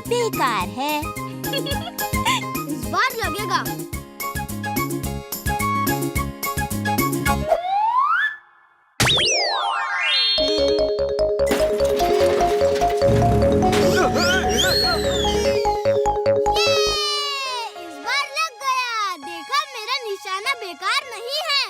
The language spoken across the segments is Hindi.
बेकार है। इस बार लगेगा। इस बार लग गया। देखा, मेरा निशाना बेकार नहीं है।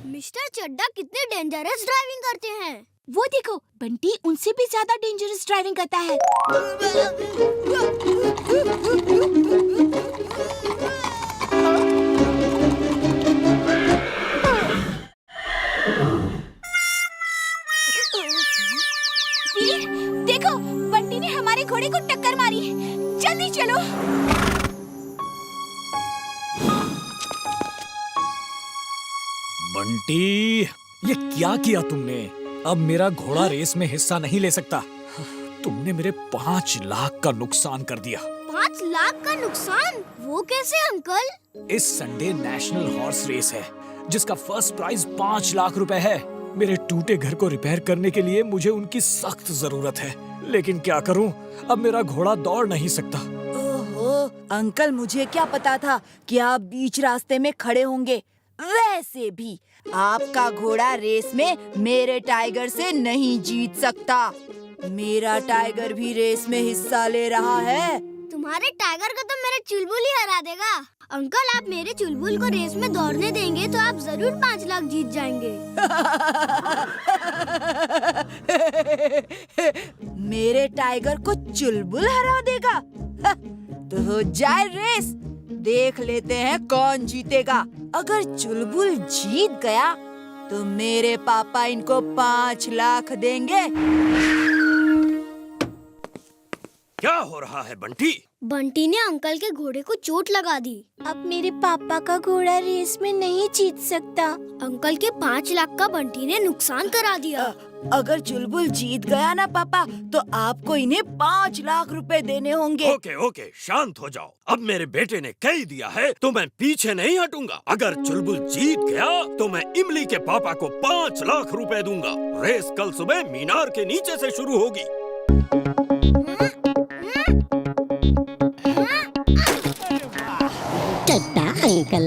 मिस्टर चड्डा कितने डेंजरस ड्राइविंग करते हैं। वो देखो, बंटी उनसे भी ज्यादा डेंजरस ड्राइविंग करता है। वीर, देखो, बंटी ने हमारे घोड़े को टक्कर मारी। जल्दी चलो। बंटी, ये क्या किया तुमने? अब मेरा घोड़ा रेस में हिस्सा नहीं ले सकता। तुमने मेरे 5 लाख का नुकसान कर दिया। 5 लाख का नुकसान? वो कैसे अंकल? इस संडे नेशनल हॉर्स रेस है, जिसका फर्स्ट प्राइज 5 लाख रुपए है। मेरे टूटे घर को रिपेयर करने के लिए मुझे उनकी सख्त जरूरत है, लेकिन क्या करूं? अब मेरा घोड़ा दौड़ नहीं सकता। ओहो, अंकल, मुझे क्या पता था कि आप बीच रास्ते में खड़े होंगे। वैसे भी आपका घोड़ा रेस में मेरे टाइगर से नहीं जीत सकता। मेरा टाइगर भी रेस में हिस्सा ले रहा है। तुम्हारे टाइगर को तो मेरे चुलबुल ही हरा देगा। अंकल, आप मेरे चुलबुल को रेस में दौड़ने देंगे तो आप जरूर 5 लाख जीत जाएंगे। मेरे टाइगर को चुलबुल हरा देगा? तो हो जाए रेस, देख लेते हैं कौन जीतेगा। अगर चुलबुल जीत गया तो मेरे पापा इनको 5 लाख देंगे। क्या हो रहा है बंटी? बंटी ने अंकल के घोड़े को चोट लगा दी। अब मेरे पापा का घोड़ा रेस में नहीं जीत सकता। अंकल के 5 लाख का बंटी ने नुकसान करा दिया। अगर चुलबुल जीत गया ना पापा, तो आपको इन्हें 5 लाख रुपए देने होंगे। ओके ओके, शांत हो जाओ। अब मेरे बेटे ने कह दिया है तो मैं पीछे नहीं हटूंगा। अगर चुलबुल जीत गया तो मैं इमली के पापा को 5 लाख रुपए दूंगा। रेस कल सुबह मीनार के नीचे से शुरू होगी। चड्डा अंकल,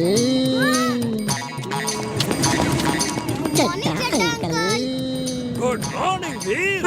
चड्डा अंकल। गुड मॉर्निंग वीर।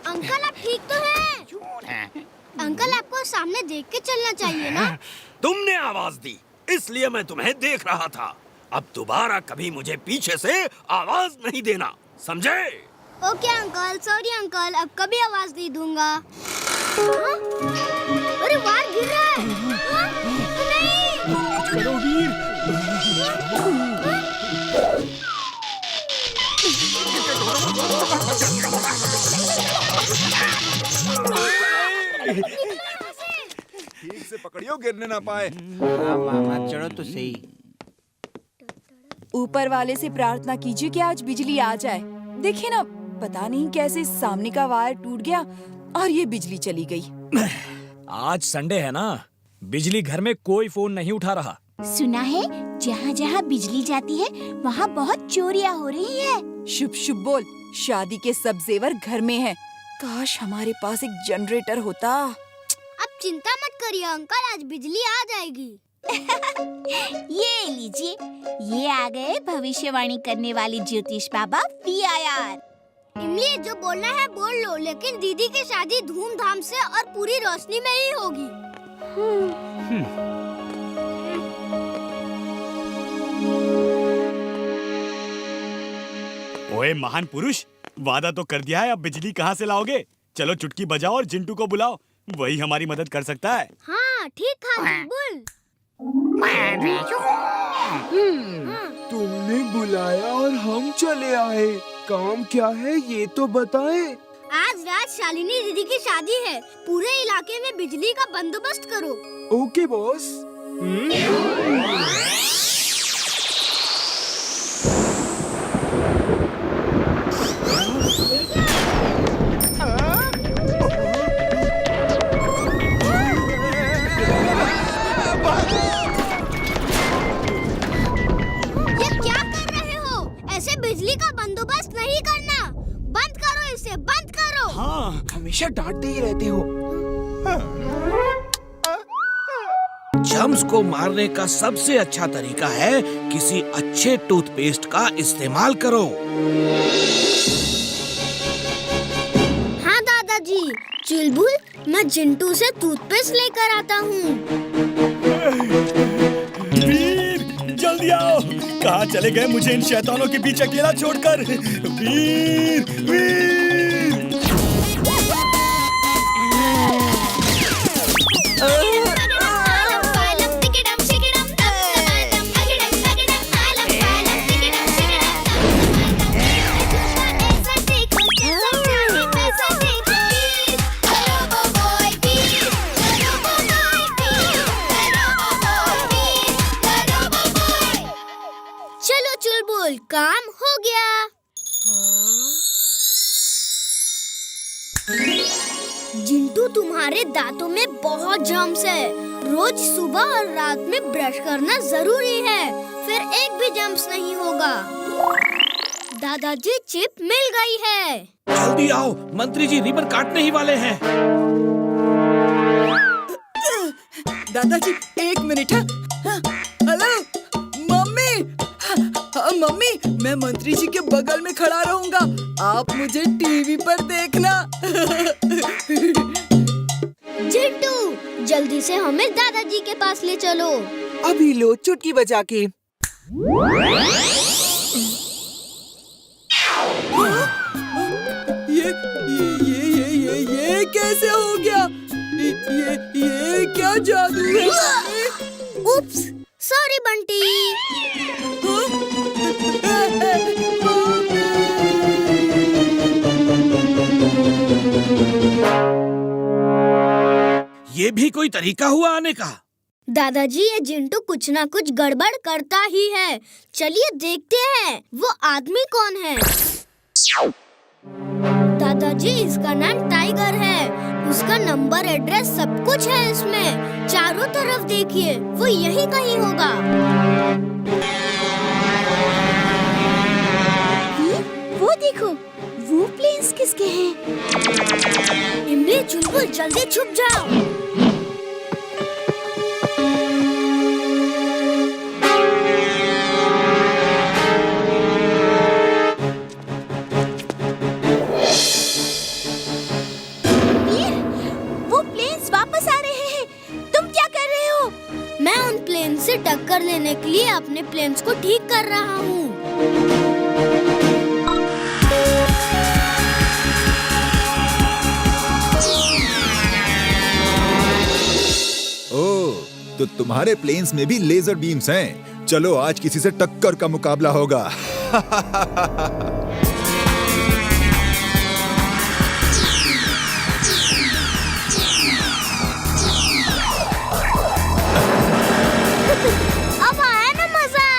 अंकल, आप ठीक तो हैं? अंकल, आपको सामने देख के चलना चाहिए ना। तुमने आवाज दी, इसलिए मैं तुम्हें देख रहा था। अब दोबारा कभी मुझे पीछे से आवाज नहीं देना, समझे? ओके अंकल, सॉरी अंकल, अब कभी आवाज नहीं दूंगा। हाँ? अरे वार गिर रहा है। हाँ? नहीं। करो वीर। ठीक से पकड़ियो, गिरने ना पाए। हाँ मामा, चढ़ो तो सही। ऊपर वाले से प्रार्थना कीजिए कि आज बिजली आ जाए। देखिए ना, पता नहीं कैसे सामने का वायर टूट गया और ये बिजली चली गई। आज संडे है ना, बिजली घर में कोई फोन नहीं उठा रहा। सुना है जहाँ जहाँ बिजली जाती है वहाँ बहुत चोरियाँ हो रही है। शुभ शुभ बोल। शादी के सब जेवर घर में हैं। काश हमारे पास एक जनरेटर होता। अब चिंता मत करिए अंकल, आज बिजली आ जाएगी। ये लीजिए, ये आ गए भविष्यवाणी करने वाले ज्योतिष बाबा VIR। इमली, जो बोलना है बोल लो, लेकिन दीदी की शादी धूमधाम से और पूरी रोशनी में ही होगी। ओए महान पुरुष, वादा तो कर दिया है, अब बिजली कहाँ से लाओगे? चलो चुटकी बजाओ और जिंटू को बुलाओ, वही हमारी मदद कर सकता है। हाँ ठीक कहा चुलबुल। तुमने बुलाया और हम चले आए। काम क्या है ये तो बताएं। आज रात शालिनी दीदी की शादी है, पूरे इलाके में बिजली का बंदोबस्त करो। Okay boss. ये क्या कर रहे हो? ऐसे बिजली का बंदोबस्त नहीं करना। बंद करो इसे, बंद करो। हाँ, हमेशा डांटते ही रहते हो। जर्म्स को मारने का सबसे अच्छा तरीका है किसी अच्छे टूथपेस्ट का इस्तेमाल करो। हाँ दादाजी, चुलबुल, मैं जिंटू से टूथपेस्ट लेकर आता हूँ। वीर, जल्दी आओ। कहाँ चले गए मुझे इन शैतानों के बीच अकेला छोड़कर? वीर, वीर। चलो चुलबुल, काम हो गया। जिंटू, तुम्हारे दांतों में बहुत जर्म्स है। रोज सुबह और रात में ब्रश करना जरूरी है, फिर एक भी जर्म्स नहीं होगा। दादाजी, चिप मिल गई है। जल्दी आओ, मंत्री जी रिबन काटने ही वाले हैं। दादाजी, 1 मिनट। Hello mummy. मम्मी, मैं मंत्री जी के बगल में खड़ा रहूंगा, आप मुझे टीवी पर देखना। जिंटू, जल्दी से हमें दादाजी के पास ले चलो। अभी लो, चुटकी बजा के। ये कैसे हो गया? ये क्या जादू है? उप्स, सॉरी बंटी। ये भी कोई तरीका हुआ आने का? दादाजी, ये जिंटू कुछ ना कुछ गड़बड़ करता ही है। चलिए देखते हैं वो आदमी कौन है। दादाजी, इसका नाम टाइगर है। उसका नंबर, एड्रेस सब कुछ है इसमें। चारों तरफ देखिए, वो यहीं कहीं होगा। वो देखो, वो प्लेन्स किसके हैं? इमली, चुलबुल, जल्दी छुप जाओ। से टक्कर लेने के लिए अपने प्लेन्स को ठीक कर रहा हूँ। ओह, तो तुम्हारे प्लेन्स में भी लेजर बीम्स हैं। चलो आज किसी से टक्कर का मुकाबला होगा। अब आया ना मजा।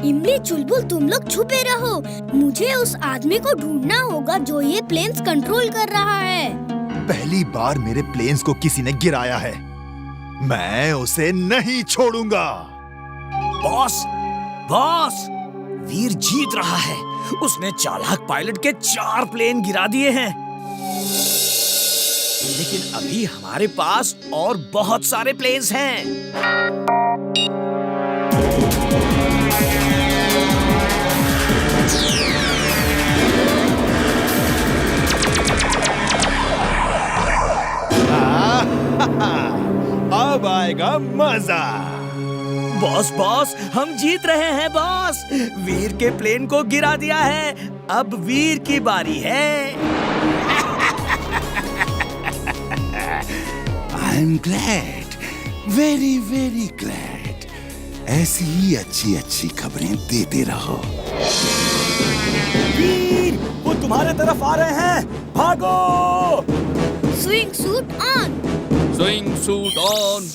इमली, चुलबुल, तुम लोग छुपे रहो। मुझे उस आदमी को ढूंढना होगा जो ये प्लेन्स कंट्रोल कर रहा है। पहली बार मेरे प्लेन्स को किसी ने गिराया है, मैं उसे नहीं छोड़ूंगा। बॉस, बॉस, वीर जीत रहा है। उसने चालाक पायलट के 4 प्लेन गिरा दिए हैं। लेकिन अभी हमारे पास और बहुत सारे प्लेन्स हैं। अब आएगा मजा। बॉस, बॉस, हम जीत रहे हैं बॉस। वीर के प्लेन को गिरा दिया है। अब वीर की बारी है। I'm glad, very very glad. ऐसी ही अच्छी अच्छी खबरें देते रहो। वीर, वो तुम्हारे तरफ आ रहे हैं, भागो! Swing suit on. Swing suit on.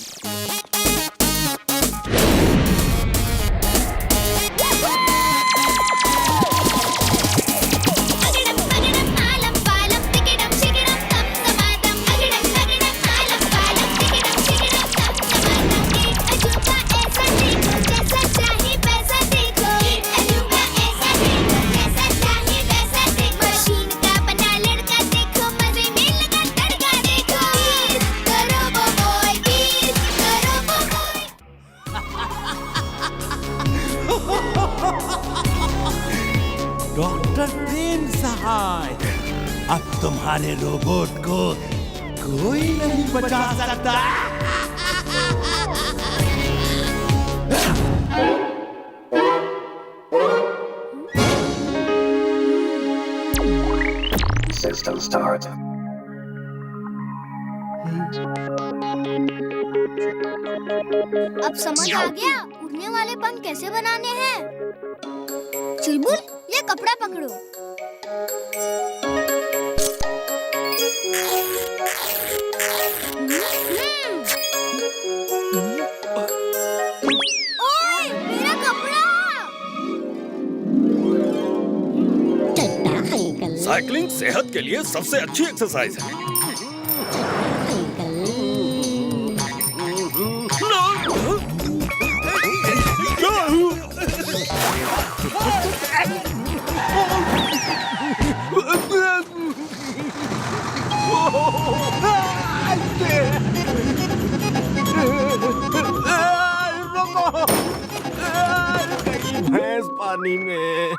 Doctor Prem Sahay, अब तुम्हारे रोबोट को कोई नहीं बचा सकता। System start. अब समझ आ गया उड़ने वाले पंख कैसे बनाने हैं। चुलबुल, ये कपड़ा पकड़ो। ओए, मेरा कपड़ा! चड्डा अंकल, साइकिलिंग सेहत के लिए सबसे अच्छी एक्सरसाइज है। अंकल, भैंस पानी में।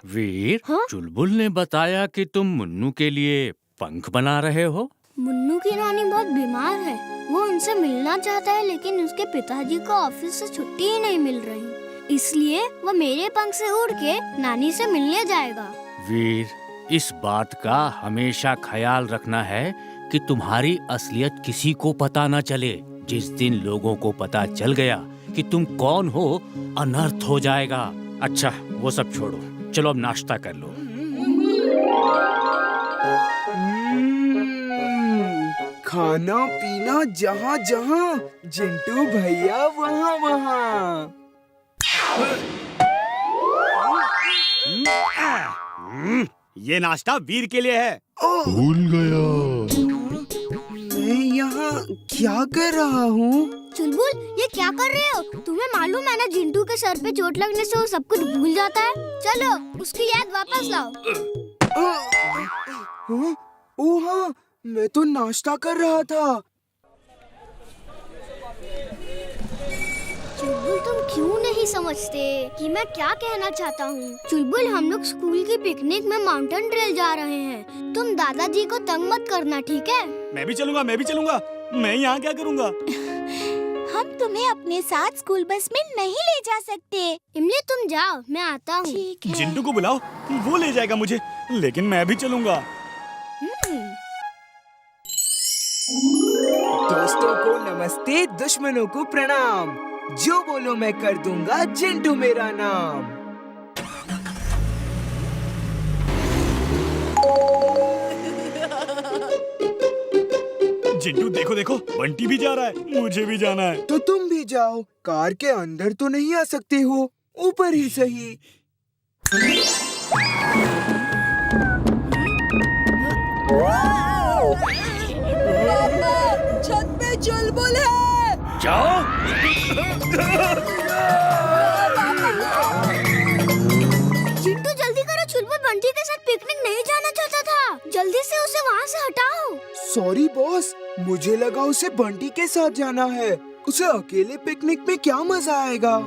वीर, चुलबुल ने बताया कि तुम मुन्नू के लिए पंख बना रहे हो। मुन्नू की नानी बहुत बीमार है। वो उनसे मिलना चाहता है, लेकिन उसके पिताजी को ऑफिस से छुट्टी ही नहीं मिल रही। इसलिए वो मेरे पंख से उड़ के नानी से मिलने जाएगा। वीर, इस बात का हमेशा ख्याल रखना है कि तुम्हारी असलियत किसी को पता न चले। जिस दिन लोगों को पता चल गया कि तुम कौन हो, अनर्थ हो जाएगा। अच्छा, वो सब छोड़ो, चलो अब नाश्ता कर लो। खाना पीना जहाँ जहाँ, जिंटू भैया वहाँ वहाँ। ये नाश्ता वीर के लिए है। भूल गया। मैं यहाँ क्या कर रहा हूँ? चुलबुल, ये क्या कर रहे हो? तुम्हें मालूम है ना, जिंटू के सर पे चोट लगने से वो सब कुछ भूल जाता है। चलो उसकी याद वापस लाओ। ओह हाँ, मैं तो नाश्ता कर रहा था। चुलबुल, तुम क्यों नहीं समझते कि मैं क्या कहना चाहता हूँ? चुलबुल, हम लोग स्कूल की पिकनिक में माउंटेन ट्रेल जा रहे हैं। तुम दादाजी को तंग मत करना, ठीक है? मैं भी चलूंगा, मैं भी चलूंगा। मैं यहाँ क्या करूँगा? हम तुम्हें अपने साथ स्कूल बस में नहीं ले जा सकते। इमली, तुम जाओ, मैं आता हूँ। ठीक है। जिंटू को बुलाओ, वो ले जाएगा मुझे, लेकिन मैं भी चलूंगा। दोस्तों को नमस्ते, दुश्मनों को प्रणाम। जो बोलो मैं कर दूंगा, जिंटू मेरा नाम। जिंटू, देखो देखो, बंटी भी जा रहा है, मुझे भी जाना है। तो तुम भी जाओ। कार के अंदर तो नहीं आ सकते हो, ऊपर ही सही। छत पे चुलबुल है। जाओ। जिंटू, जल्दी करो, चुलबुल बंटी के साथ पिकनिक नहीं जाना चाहता था। जल्दी से उसे वहाँ से हटाओ। सॉरी बॉस, मुझे लगा उसे बंटी के साथ जाना है। उसे अकेले पिकनिक में क्या मजा आएगा।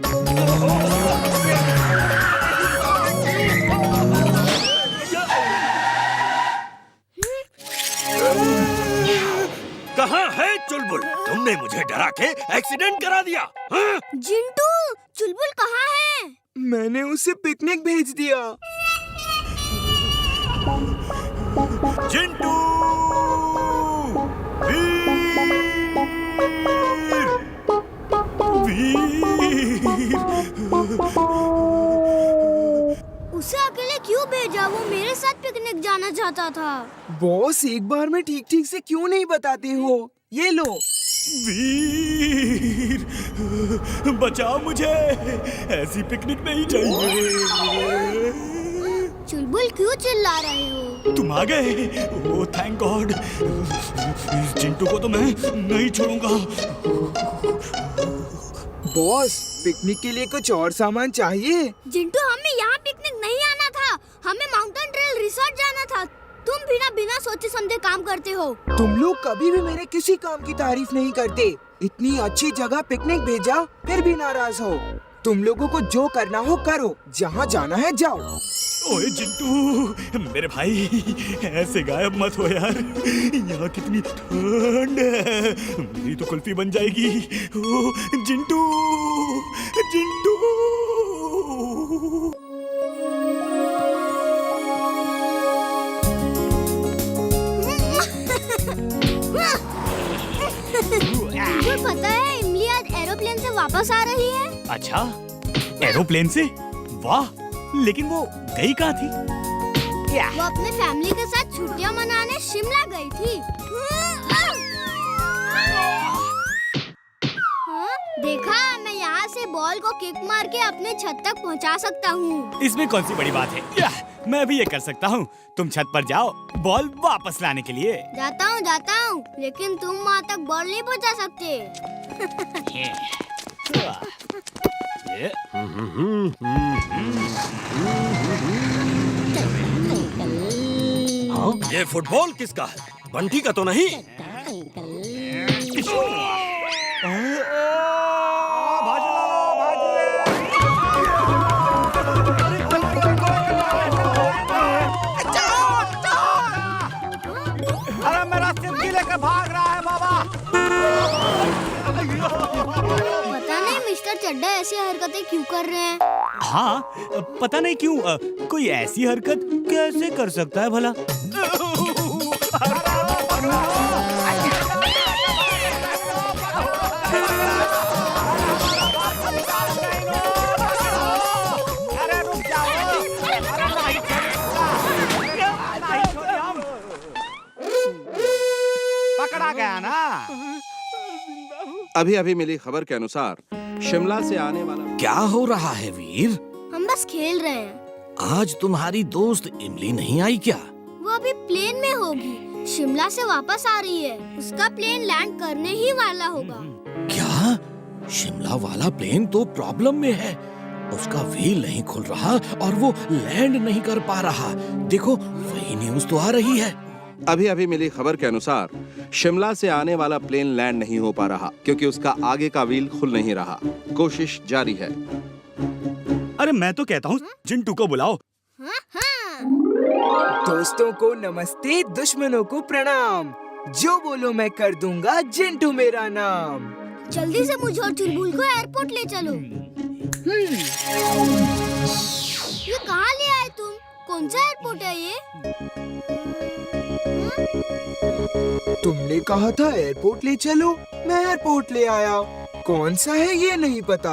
कहाँ है चुलबुल? तुमने मुझे डरा के एक्सीडेंट करा दिया। हाँ? जिंटू, चुलबुल कहाँ है? मैंने उसे पिकनिक भेज दिया। जिंटू! वीर! जाना चाहता था। बॉस एक बार में ठीक ठीक से क्यों नहीं बताते हो? ये लो। वीर, बचाओ मुझे, ऐसी पिकनिक नहीं चाहिए। चुलबुल क्यों चिल्ला रहे हो? तुम आ गए, ओह थैंक गॉड। इस चिंटू को तो मैं नहीं छोड़ूंगा। बॉस, पिकनिक के लिए कुछ और सामान चाहिए। जिंटू, हमें यहाँ पिकनिक नहीं आना था, हमें माउंटेन ट्रेल रिसोर्ट जाना था। तुम बिना सोचे समझे काम करते हो। तुम लोग कभी भी मेरे किसी काम की तारीफ नहीं करते। इतनी अच्छी जगह पिकनिक भेजा, फिर भी नाराज हो। तुम लोगों को जो करना हो करो, जहाँ जाना है जाओ। ओए चिंटू, मेरे भाई, ऐसे गायब मत हो यार। यहाँ कितनी ठंड है, मेरी तो कुल्फी बन जाएगी। ओ, चिंटू, चिंटू। तुझे पता है इमली आज एरोप्लेन से वापस आ रही है? अच्छा, एरोप्लेन से? वाह, लेकिन वो गई कहाँ थी? वो अपने फैमिली के साथ छुट्टियां मनाने शिमला गई थी। हाँ? देखा, मैं यहाँ से बॉल को किक मार के अपने छत तक पहुँचा सकता हूँ। इसमें कौन सी बड़ी बात है? या, मैं भी ये कर सकता हूँ। तुम छत पर जाओ बॉल वापस लाने के लिए। जाता हूँ, लेकिन तुम वहाँ तक बॉल नहीं पहुँचा सकते। ये फुटबॉल किसका है? बंटी का तो नहीं? अरे मेरा सिमटी लेकर भाग रहा है बाबा। पता नहीं मिस्टर चड्डा ऐसी हरकतें क्यों कर रहे हैं। हाँ, पता नहीं क्यों, कोई ऐसी हरकत कैसे कर सकता है भला? पकड़ा गया ना। अभी अभी मिली खबर के अनुसार शिमला से आने वाला। क्या हो रहा है वीर? हम बस खेल रहे हैं। आज तुम्हारी दोस्त इमली नहीं आई क्या? वो अभी प्लेन में होगी, शिमला से वापस आ रही है। उसका प्लेन लैंड करने ही वाला होगा। क्या? शिमला वाला प्लेन तो प्रॉब्लम में है। उसका व्हील नहीं खुल रहा और वो लैंड नहीं कर पा रहा। देखो, वही न्यूज़ तो आ रही है। अभी अभी मिली खबर के अनुसार शिमला से आने वाला प्लेन लैंड नहीं हो पा रहा क्योंकि उसका आगे का व्हील खुल नहीं रहा। कोशिश जारी है। अरे मैं तो कहता हूँ चिंटू को बुलाओ। हाँ, हाँ। दोस्तों को नमस्ते, दुश्मनों को प्रणाम। जो बोलो मैं कर दूंगा, जिंटू मेरा नाम। जल्दी से मुझे और चुलबुल को एयरपोर्ट ले चलो। ये कहाँ ले आए तुम? कौन सा एयरपोर्ट है ये? तुमने कहा था एयरपोर्ट ले चलो, मैं एयरपोर्ट ले आया। कौन सा है ये नहीं पता।